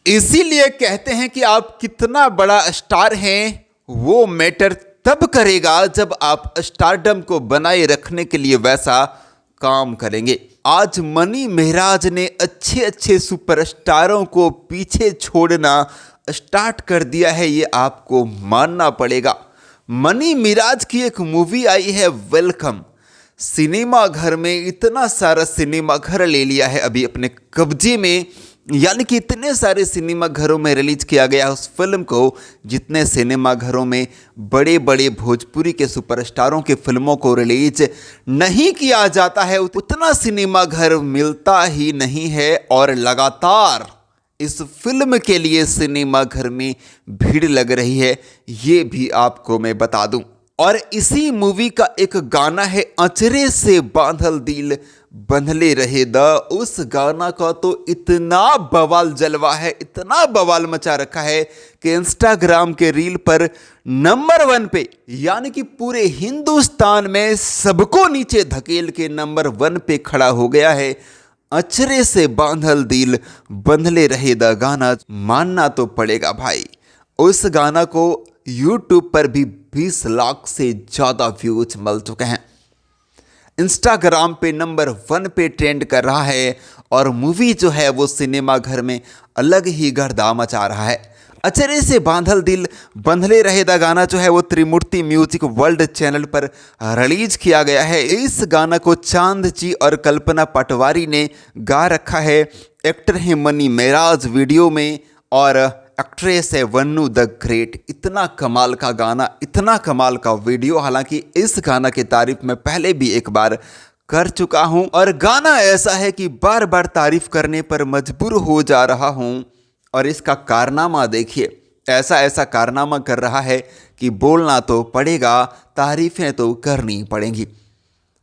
इसीलिए कहते हैं कि आप कितना बड़ा स्टार हैं वो मैटर तब करेगा जब आप स्टारडम को बनाए रखने के लिए वैसा काम करेंगे। आज मनी महराज ने अच्छे अच्छे सुपरस्टारों को पीछे छोड़ना स्टार्ट कर दिया है, ये आपको मानना पड़ेगा। मनी महराज की एक मूवी आई है वेलकम, सिनेमा घर में इतना सारा सिनेमा घर ले लिया है अभी अपने कब्जे में, यानी कि इतने सारे सिनेमा घरों में रिलीज किया गया उस फिल्म को जितने सिनेमा घरों में बड़े बड़े भोजपुरी के सुपरस्टारों के फिल्मों को रिलीज नहीं किया जाता है, उतना सिनेमा घर मिलता ही नहीं है। और लगातार इस फिल्म के लिए सिनेमा घर में भीड़ लग रही है, ये भी आपको मैं बता दूं। और इसी मूवी का एक गाना है अचरे से बांधल दिल बंधले रहे द, उस गाना का तो इतना बवाल जलवा है, इतना बवाल मचा रखा है कि इंस्टाग्राम के रील पर नंबर 1 पे, यानी कि पूरे हिंदुस्तान में सबको नीचे धकेल के नंबर 1 पे खड़ा हो गया है। अचरे से बांधल दिल बंधले रहे द गाना मानना तो पड़ेगा भाई। उस गाना को यूट्यूब पर भी 20 लाख से ज़्यादा व्यूज मिल चुके हैं, इंस्टाग्राम पे नंबर 1 पे ट्रेंड कर रहा है और मूवी जो है वो सिनेमा घर में अलग ही गर्दा मचा रहा है। अचरे से बांधल दिल बंधले रहे दा गाना जो है वो त्रिमूर्ति म्यूजिक वर्ल्ड चैनल पर रिलीज किया गया है। इस गाना को चांद जी और कल्पना पटवारी ने गा रखा है। एक्टर है मनी महराज वीडियो में और एक्ट्रेस है वन्नू द ग्रेट। इतना कमाल का गाना, इतना कमाल का वीडियो। हालांकि इस गाना की तारीफ मैं पहले भी एक बार कर चुका हूं और गाना ऐसा है कि बार बार तारीफ करने पर मजबूर हो जा रहा हूं। और इसका कारनामा देखिए, ऐसा ऐसा कारनामा कर रहा है कि बोलना तो पड़ेगा, तारीफें तो करनी पड़ेंगी।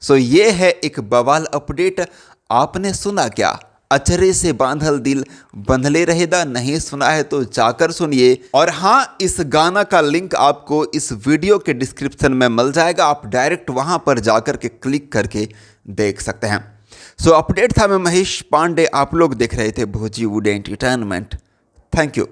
सो ये है एक बवाल अपडेट। आपने सुना क्या? अचरे से बांधल दिल बंधले रहेदा, नहीं सुना है तो जाकर सुनिए। और हाँ, इस गाना का लिंक आपको इस वीडियो के डिस्क्रिप्शन में मिल जाएगा, आप डायरेक्ट वहां पर जाकर के क्लिक करके देख सकते हैं। सो अपडेट था, मैं महेश पांडे, आप लोग देख रहे थे भोजीवुड एंटरटेनमेंट। Thank you.